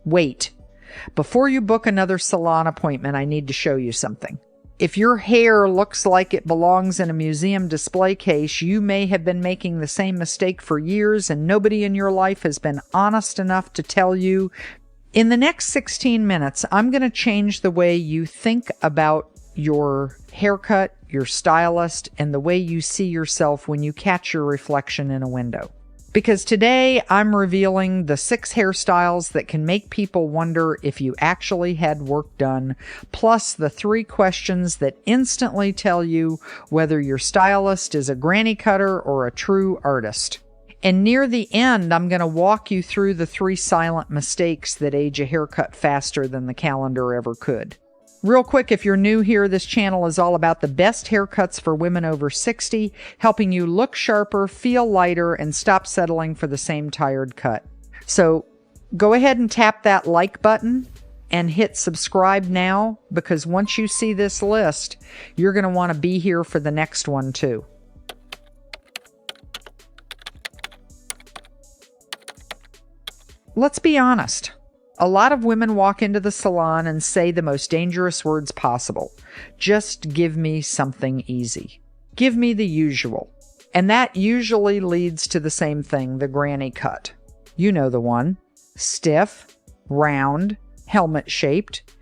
Wait. Before you book another salon appointment, I need to show you something. If your hair looks like it belongs in a museum display case, you may have been making the same mistake for years and nobody in your life has been honest enough to tell you. In the next 16 minutes, I'm going to change the way you think about your haircut, your stylist, and the way you see yourself when you catch your reflection in a window. Because today I'm revealing the 6 hairstyles that can make people wonder if you actually had work done, plus the 3 questions that instantly tell you whether your stylist is a granny cutter or a true artist. And near the end, I'm going to walk you through the 3 silent mistakes that age a haircut faster than the calendar ever could. Real quick, if you're new here, this channel is all about the best haircuts for women over 60, helping you look sharper, feel lighter, and stop settling for the same tired cut. So go ahead and tap that like button and hit subscribe now, because once you see this list, you're going to want to be here for the next one too. Let's be honest. A lot of women walk into the salon and say the most dangerous words possible. Just give me something easy. Give me the usual. And that usually leads to the same thing, the granny cut. You know the one. Stiff, round, helmet-shaped.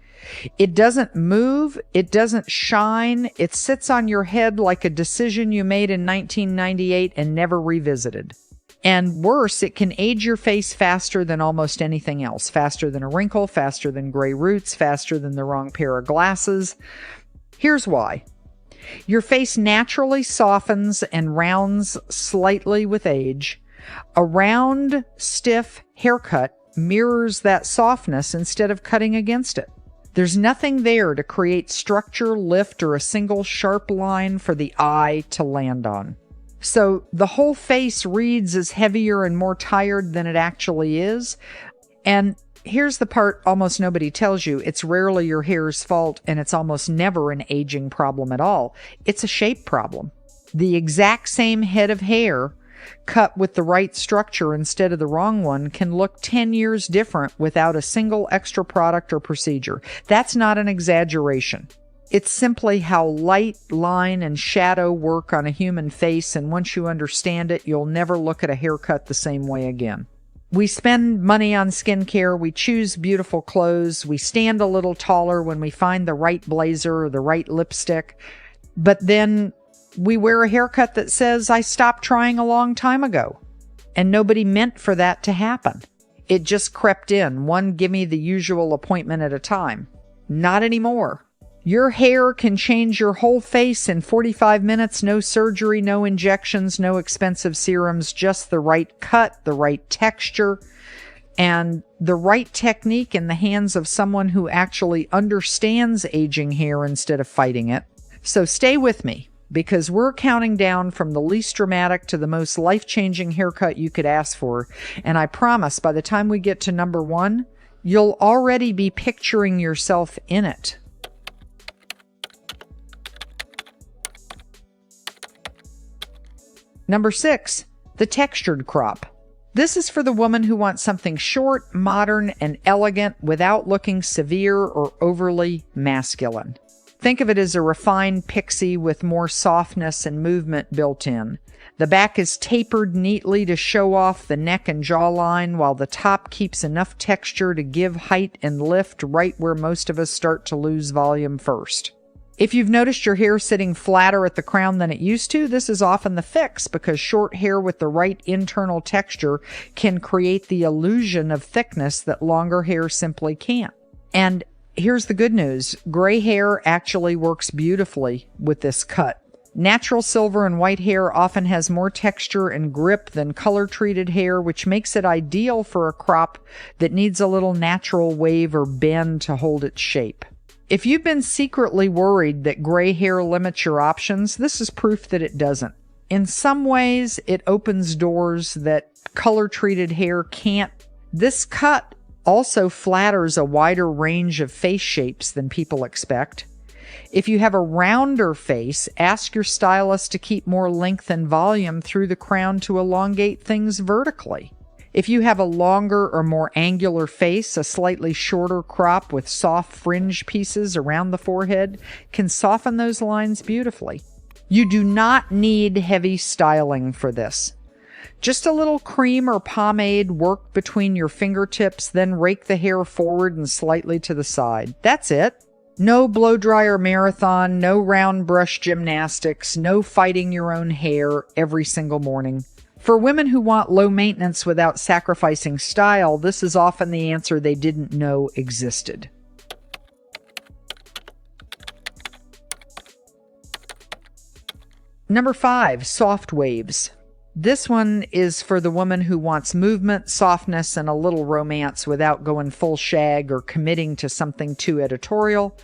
It doesn't move. It doesn't shine. It sits on your head like a decision you made in 1998 and never revisited. And worse, it can age your face faster than almost anything else. Faster than a wrinkle, faster than gray roots, faster than the wrong pair of glasses. Here's why. Your face naturally softens and rounds slightly with age. A round, stiff haircut mirrors that softness instead of cutting against it. There's nothing there to create structure, lift, or a single sharp line for the eye to land on. So the whole face reads as heavier and more tired than it actually is. And here's the part almost nobody tells you. It's rarely your hair's fault, and it's almost never an aging problem at all. It's a shape problem. The exact same head of hair cut with the right structure instead of the wrong one can look 10 years different without a single extra product or procedure. That's not an exaggeration. It's simply how light, line, and shadow work on a human face, and once you understand it, you'll never look at a haircut the same way again. We spend money on skincare, we choose beautiful clothes, we stand a little taller when we find the right blazer or the right lipstick, but then we wear a haircut that says, "I stopped trying a long time ago." And nobody meant for that to happen. It just crept in, one gimme the usual appointment at a time. Not anymore. Your hair can change your whole face in 45 minutes, no surgery, no injections, no expensive serums, just the right cut, the right texture, and the right technique in the hands of someone who actually understands aging hair instead of fighting it. So stay with me, because we're counting down from the least dramatic to the most life-changing haircut you could ask for, and I promise by the time we get to number 1, you'll already be picturing yourself in it. Number 6, the textured crop. This is for the woman who wants something short, modern, and elegant without looking severe or overly masculine. Think of it as a refined pixie with more softness and movement built in. The back is tapered neatly to show off the neck and jawline, while the top keeps enough texture to give height and lift right where most of us start to lose volume first. If you've noticed your hair sitting flatter at the crown than it used to, this is often the fix, because short hair with the right internal texture can create the illusion of thickness that longer hair simply can't. And here's the good news. Gray hair actually works beautifully with this cut. Natural silver and white hair often has more texture and grip than color-treated hair, which makes it ideal for a crop that needs a little natural wave or bend to hold its shape. If you've been secretly worried that gray hair limits your options, this is proof that it doesn't. In some ways, it opens doors that color-treated hair can't. This cut also flatters a wider range of face shapes than people expect. If you have a rounder face, ask your stylist to keep more length and volume through the crown to elongate things vertically. If you have a longer or more angular face, a slightly shorter crop with soft fringe pieces around the forehead can soften those lines beautifully. You do not need heavy styling for this. Just a little cream or pomade work between your fingertips, then rake the hair forward and slightly to the side. That's it. No blow dryer marathon, no round brush gymnastics, no fighting your own hair every single morning. For women who want low maintenance without sacrificing style, this is often the answer they didn't know existed. Number 5, soft waves. This one is for the woman who wants movement, softness, and a little romance without going full shag or committing to something too editorial.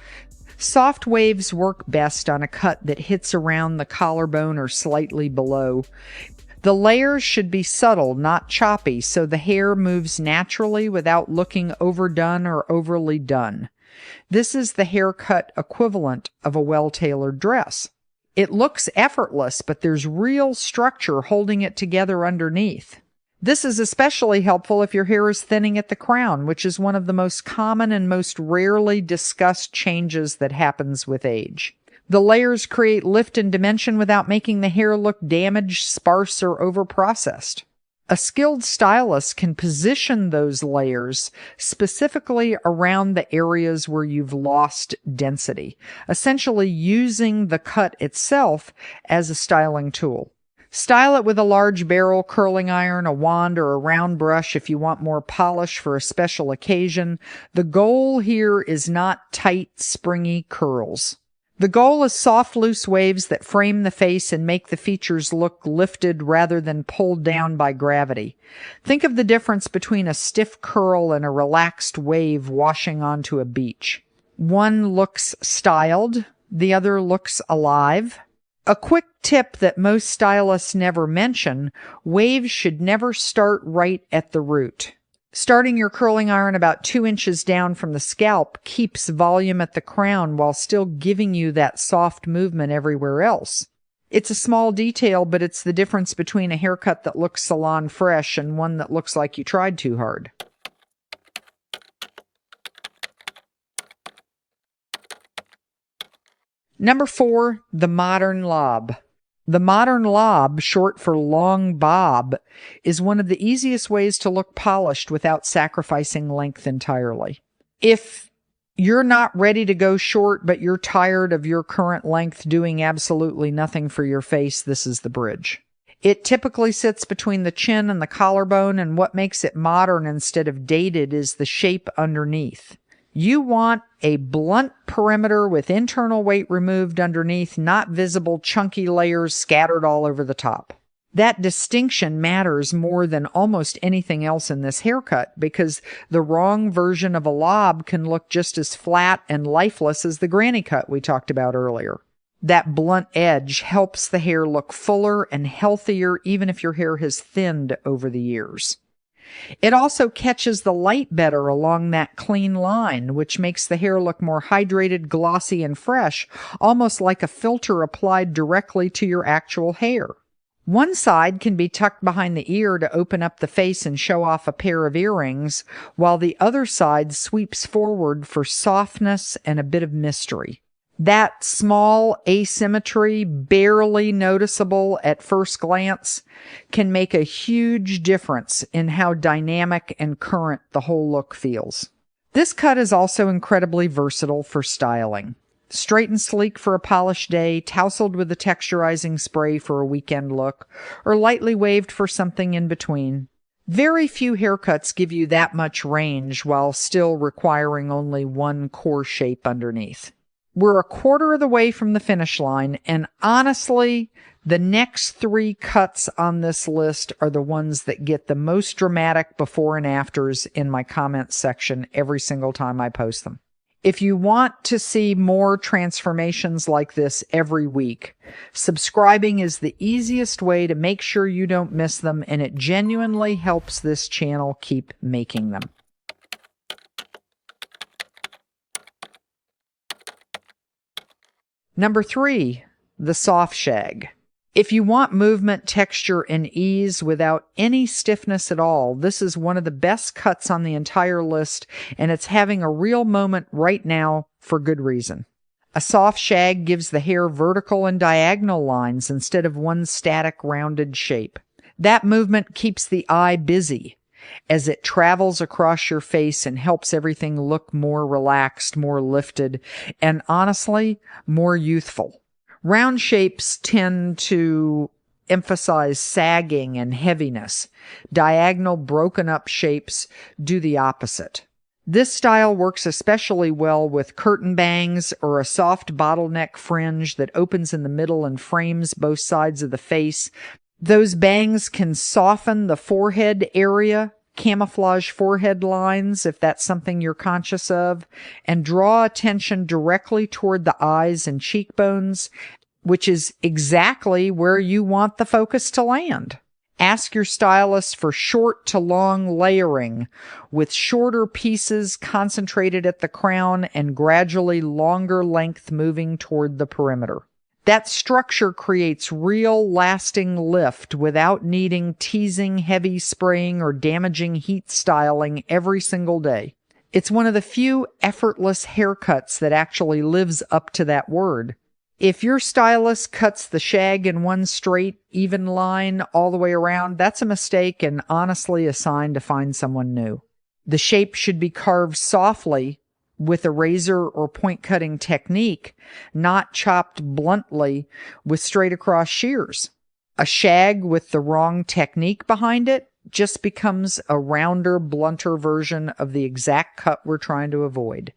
Soft waves work best on a cut that hits around the collarbone or slightly below. The layers should be subtle, not choppy, so the hair moves naturally without looking overdone or overly done. This is the haircut equivalent of a well-tailored dress. It looks effortless, but there's real structure holding it together underneath. This is especially helpful if your hair is thinning at the crown, which is one of the most common and most rarely discussed changes that happens with age. The layers create lift and dimension without making the hair look damaged, sparse, or overprocessed. A skilled stylist can position those layers specifically around the areas where you've lost density, essentially using the cut itself as a styling tool. Style it with a large barrel curling iron, a wand, or a round brush if you want more polish for a special occasion. The goal here is not tight, springy curls. The goal is soft, loose waves that frame the face and make the features look lifted rather than pulled down by gravity. Think of the difference between a stiff curl and a relaxed wave washing onto a beach. One looks styled, the other looks alive. A quick tip that most stylists never mention: waves should never start right at the root. Starting your curling iron about 2 inches down from the scalp keeps volume at the crown while still giving you that soft movement everywhere else. It's a small detail, but it's the difference between a haircut that looks salon fresh and one that looks like you tried too hard. Number 4, the modern lob. The modern lob, short for long bob, is one of the easiest ways to look polished without sacrificing length entirely. If you're not ready to go short, but you're tired of your current length doing absolutely nothing for your face, this is the bridge. It typically sits between the chin and the collarbone, and what makes it modern instead of dated is the shape underneath. You want a blunt perimeter with internal weight removed underneath, not visible chunky layers scattered all over the top. That distinction matters more than almost anything else in this haircut, because the wrong version of a lob can look just as flat and lifeless as the granny cut we talked about earlier. That blunt edge helps the hair look fuller and healthier, even if your hair has thinned over the years. It also catches the light better along that clean line, which makes the hair look more hydrated, glossy, and fresh, almost like a filter applied directly to your actual hair. One side can be tucked behind the ear to open up the face and show off a pair of earrings, while the other side sweeps forward for softness and a bit of mystery. That small asymmetry, barely noticeable at first glance, can make a huge difference in how dynamic and current the whole look feels. This cut is also incredibly versatile for styling. Straight and sleek for a polished day, tousled with a texturizing spray for a weekend look, or lightly waved for something in between. Very few haircuts give you that much range while still requiring only one core shape underneath. We're a quarter of the way from the finish line, and honestly, the next 3 cuts on this list are the ones that get the most dramatic before and afters in my comments section every single time I post them. If you want to see more transformations like this every week, subscribing is the easiest way to make sure you don't miss them, and it genuinely helps this channel keep making them. Number 3, the soft shag. If you want movement, texture, and ease without any stiffness at all, this is one of the best cuts on the entire list, and it's having a real moment right now for good reason. A soft shag gives the hair vertical and diagonal lines instead of one static rounded shape. That movement keeps the eye busy as it travels across your face and helps everything look more relaxed, more lifted, and honestly, more youthful. Round shapes tend to emphasize sagging and heaviness. Diagonal, broken up shapes do the opposite. This style works especially well with curtain bangs or a soft bottleneck fringe that opens in the middle and frames both sides of the face. Those bangs can soften the forehead area, camouflage forehead lines if that's something you're conscious of, and draw attention directly toward the eyes and cheekbones, which is exactly where you want the focus to land. Ask your stylist for short to long layering, with shorter pieces concentrated at the crown and gradually longer length moving toward the perimeter. That structure creates real lasting lift without needing teasing, heavy spraying, or damaging heat styling every single day. It's one of the few effortless haircuts that actually lives up to that word. If your stylist cuts the shag in one straight, even line all the way around, that's a mistake and honestly a sign to find someone new. The shape should be carved softly with a razor or point cutting technique, not chopped bluntly with straight across shears. A shag with the wrong technique behind it just becomes a rounder, blunter version of the exact cut we're trying to avoid.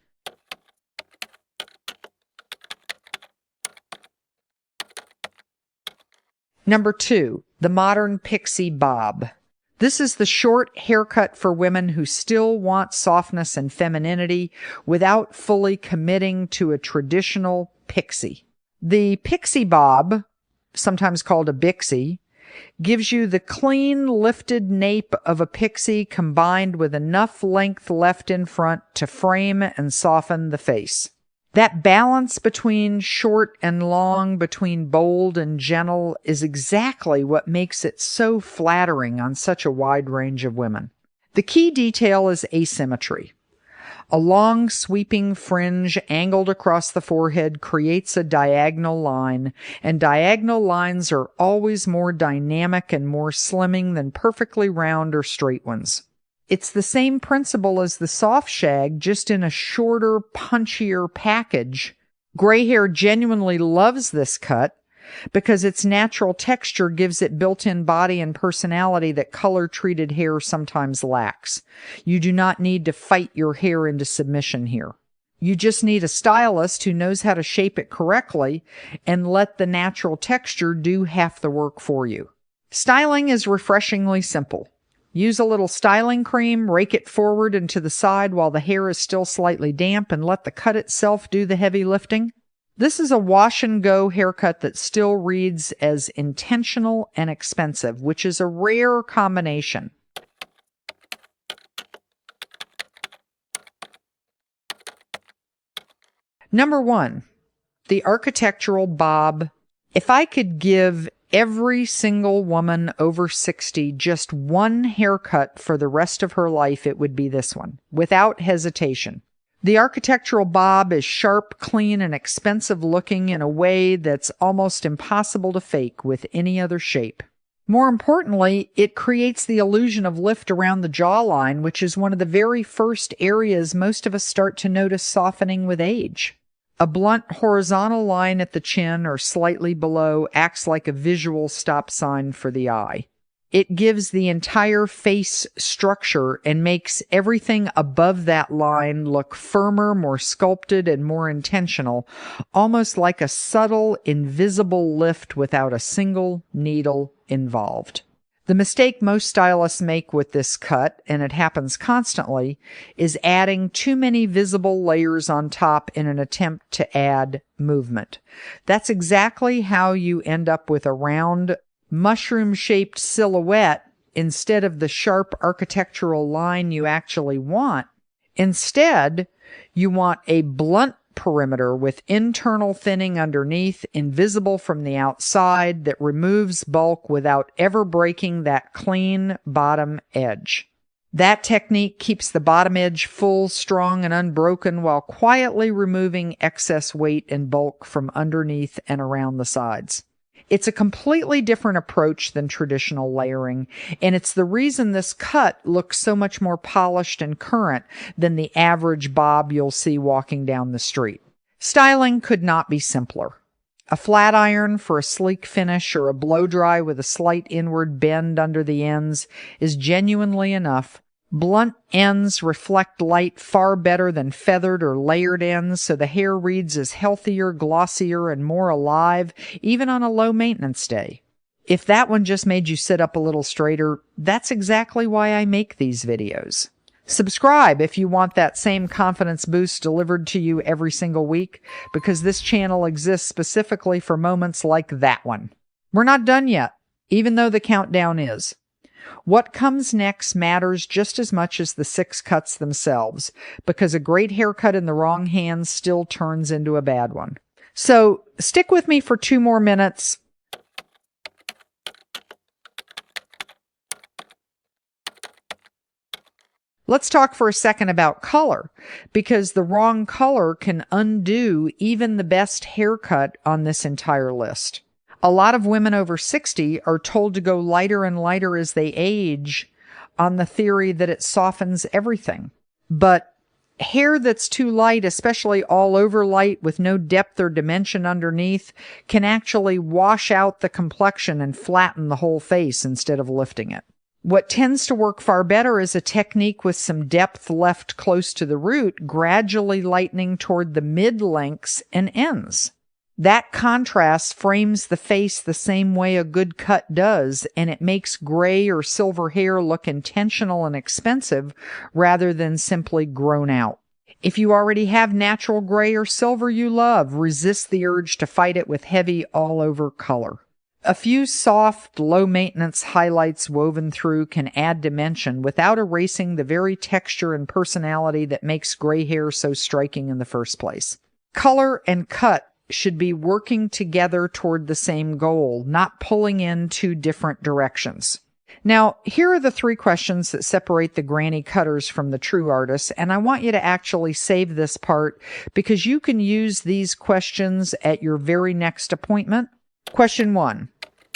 Number 2, the modern Pixie bob. This is the short haircut for women who still want softness and femininity without fully committing to a traditional pixie. The Pixie bob, sometimes called a Bixie, gives you the clean, lifted nape of a pixie combined with enough length left in front to frame and soften the face. That balance between short and long, between bold and gentle, is exactly what makes it so flattering on such a wide range of women. The key detail is asymmetry. A long, sweeping fringe angled across the forehead creates a diagonal line, and diagonal lines are always more dynamic and more slimming than perfectly round or straight ones. It's the same principle as the soft shag, just in a shorter, punchier package. Gray hair genuinely loves this cut because its natural texture gives it built-in body and personality that color-treated hair sometimes lacks. You do not need to fight your hair into submission here. You just need a stylist who knows how to shape it correctly and let the natural texture do half the work for you. Styling is refreshingly simple. Use a little styling cream, rake it forward and to the side while the hair is still slightly damp, and let the cut itself do the heavy lifting. This is a wash and go haircut that still reads as intentional and expensive, which is a rare combination. Number 1, the architectural bob. If I could give every single woman over 60 just one haircut for the rest of her life, it would be this one, without hesitation. The architectural bob is sharp, clean, and expensive looking in a way that's almost impossible to fake with any other shape. More importantly, it creates the illusion of lift around the jawline, which is one of the very first areas most of us start to notice softening with age. A blunt horizontal line at the chin or slightly below acts like a visual stop sign for the eye. It gives the entire face structure and makes everything above that line look firmer, more sculpted, and more intentional, almost like a subtle, invisible lift without a single needle involved. The mistake most stylists make with this cut, and it happens constantly, is adding too many visible layers on top in an attempt to add movement. That's exactly how you end up with a round, mushroom-shaped silhouette instead of the sharp architectural line you actually want. Instead, you want a blunt perimeter with internal thinning underneath, invisible from the outside, that removes bulk without ever breaking that clean bottom edge. That technique keeps the bottom edge full, strong, and unbroken while quietly removing excess weight and bulk from underneath and around the sides. It's a completely different approach than traditional layering, and it's the reason this cut looks so much more polished and current than the average bob you'll see walking down the street. Styling could not be simpler. A flat iron for a sleek finish or a blow dry with a slight inward bend under the ends is genuinely enough. Blunt ends reflect light far better than feathered or layered ends, so the hair reads as healthier, glossier, and more alive, even on a low-maintenance day. If that one just made you sit up a little straighter, that's exactly why I make these videos. Subscribe if you want that same confidence boost delivered to you every single week, because this channel exists specifically for moments like that one. We're not done yet, even though the countdown is. What comes next matters just as much as the 6 cuts themselves, because a great haircut in the wrong hands still turns into a bad one. So stick with me for 2 more minutes. Let's talk for a second about color, because the wrong color can undo even the best haircut on this entire list. A lot of women over 60 are told to go lighter and lighter as they age on the theory that it softens everything. But hair that's too light, especially all over light with no depth or dimension underneath, can actually wash out the complexion and flatten the whole face instead of lifting it. What tends to work far better is a technique with some depth left close to the root, gradually lightening toward the mid-lengths and ends. That contrast frames the face the same way a good cut does, and it makes gray or silver hair look intentional and expensive rather than simply grown out. If you already have natural gray or silver you love, resist the urge to fight it with heavy all-over color. A few soft, low-maintenance highlights woven through can add dimension without erasing the very texture and personality that makes gray hair so striking in the first place. Color and cut should be working together toward the same goal, not pulling in 2 different directions. Now, here are the 3 questions that separate the granny cutters from the true artists, and I want you to actually save this part because you can use these questions at your very next appointment. Question 1.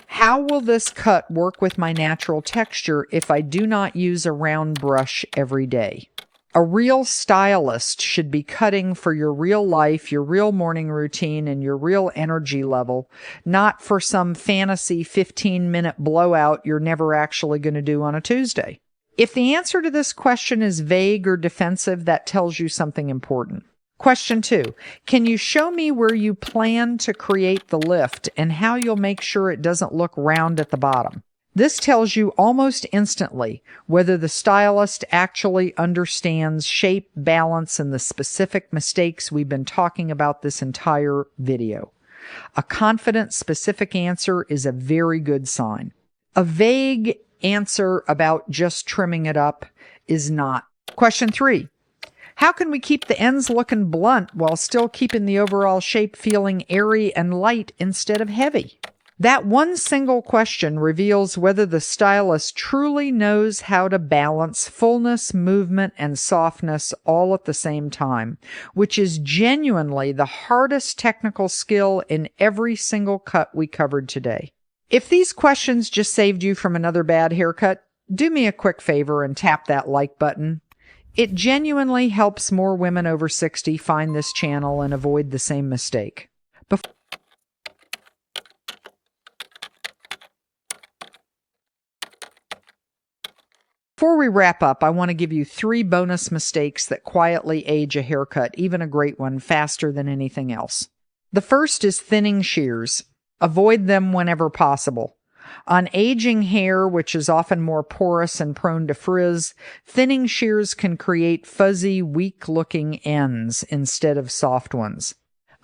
How will this cut work with my natural texture if I do not use a round brush every day? A real stylist should be cutting for your real life, your real morning routine, and your real energy level, not for some fantasy 15-minute blowout you're never actually going to do on a Tuesday. If the answer to this question is vague or defensive, that tells you something important. Question 2. Can you show me where you plan to create the lift and how you'll make sure it doesn't look round at the bottom? This tells you almost instantly whether the stylist actually understands shape, balance, and the specific mistakes we've been talking about this entire video. A confident, specific answer is a very good sign. A vague answer about just trimming it up is not. Question 3. How can we keep the ends looking blunt while still keeping the overall shape feeling airy and light instead of heavy? That one single question reveals whether the stylist truly knows how to balance fullness, movement, and softness all at the same time, which is genuinely the hardest technical skill in every single cut we covered today. If these questions just saved you from another bad haircut, do me a quick favor and tap that like button. It genuinely helps more women over 60 find this channel and avoid the same mistake. Before we wrap up, I want to give you 3 bonus mistakes that quietly age a haircut, even a great one, faster than anything else. The first is thinning shears. Avoid them whenever possible. On aging hair, which is often more porous and prone to frizz, thinning shears can create fuzzy, weak-looking ends instead of soft ones.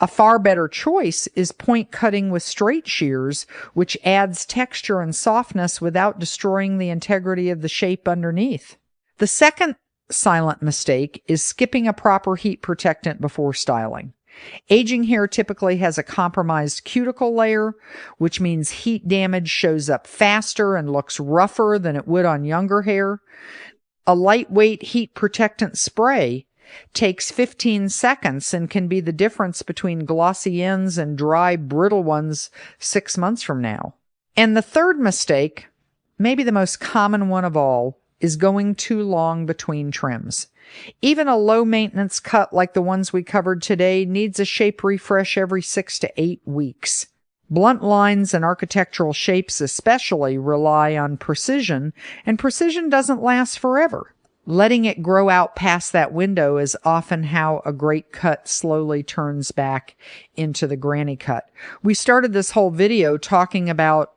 A far better choice is point cutting with straight shears, which adds texture and softness without destroying the integrity of the shape underneath. The second silent mistake is skipping a proper heat protectant before styling. Aging hair typically has a compromised cuticle layer, which means heat damage shows up faster and looks rougher than it would on younger hair. A lightweight heat protectant spray takes 15 seconds and can be the difference between glossy ends and dry, brittle ones 6 months from now. And the third mistake, maybe the most common one of all, is going too long between trims. Even a low-maintenance cut like the ones we covered today needs a shape refresh every 6 to 8 weeks. Blunt lines and architectural shapes especially rely on precision, and precision doesn't last forever. Letting it grow out past that window is often how a great cut slowly turns back into the granny cut. We started this whole video talking about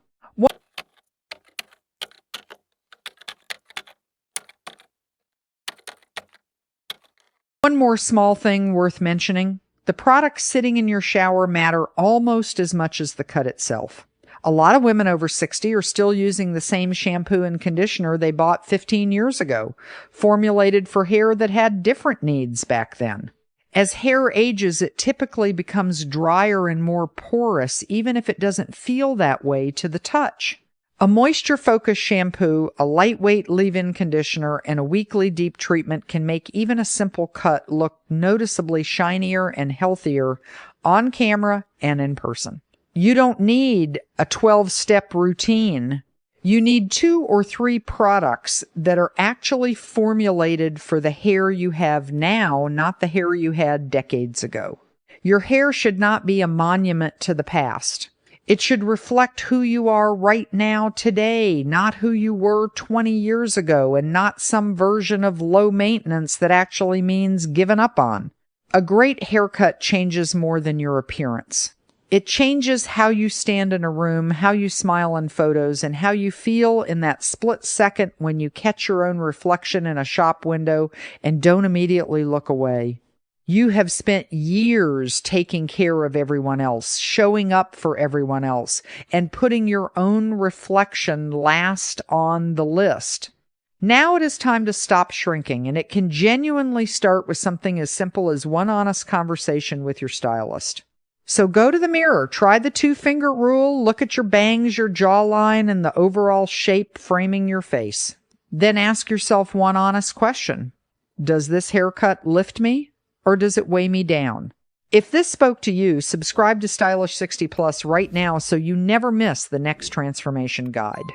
one more small thing worth mentioning. The products sitting in your shower matter almost as much as the cut itself. A lot of women over 60 are still using the same shampoo and conditioner they bought 15 years ago, formulated for hair that had different needs back then. As hair ages, it typically becomes drier and more porous, even if it doesn't feel that way to the touch. A moisture-focused shampoo, a lightweight leave-in conditioner, and a weekly deep treatment can make even a simple cut look noticeably shinier and healthier on camera and in person. You don't need a 12-step routine. You need 2 or 3 products that are actually formulated for the hair you have now, not the hair you had decades ago. Your hair should not be a monument to the past. It should reflect who you are right now today, not who you were 20 years ago, and not some version of low maintenance that actually means given up on. A great haircut changes more than your appearance. It changes how you stand in a room, how you smile in photos, and how you feel in that split second when you catch your own reflection in a shop window and don't immediately look away. You have spent years taking care of everyone else, showing up for everyone else, and putting your own reflection last on the list. Now it is time to stop shrinking, and it can genuinely start with something as simple as one honest conversation with your stylist. So go to the mirror, try the 2-finger rule, look at your bangs, your jawline, and the overall shape framing your face. Then ask yourself one honest question. Does this haircut lift me? Or does it weigh me down? If this spoke to you, subscribe to Stylish 60 Plus right now so you never miss the next transformation guide.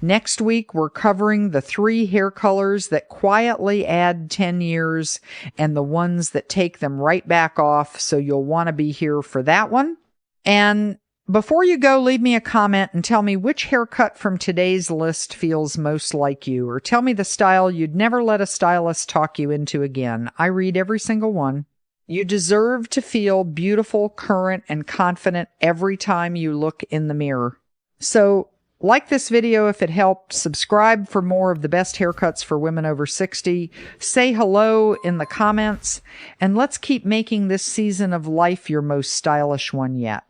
Next week, we're covering the 3 hair colors that quietly add 10 years and the ones that take them right back off, so you'll want to be here for that one. And before you go, leave me a comment and tell me which haircut from today's list feels most like you, or tell me the style you'd never let a stylist talk you into again. I read every single one. You deserve to feel beautiful, current, and confident every time you look in the mirror. So, like this video if it helped, subscribe for more of the best haircuts for women over 60, say hello in the comments, and let's keep making this season of life your most stylish one yet.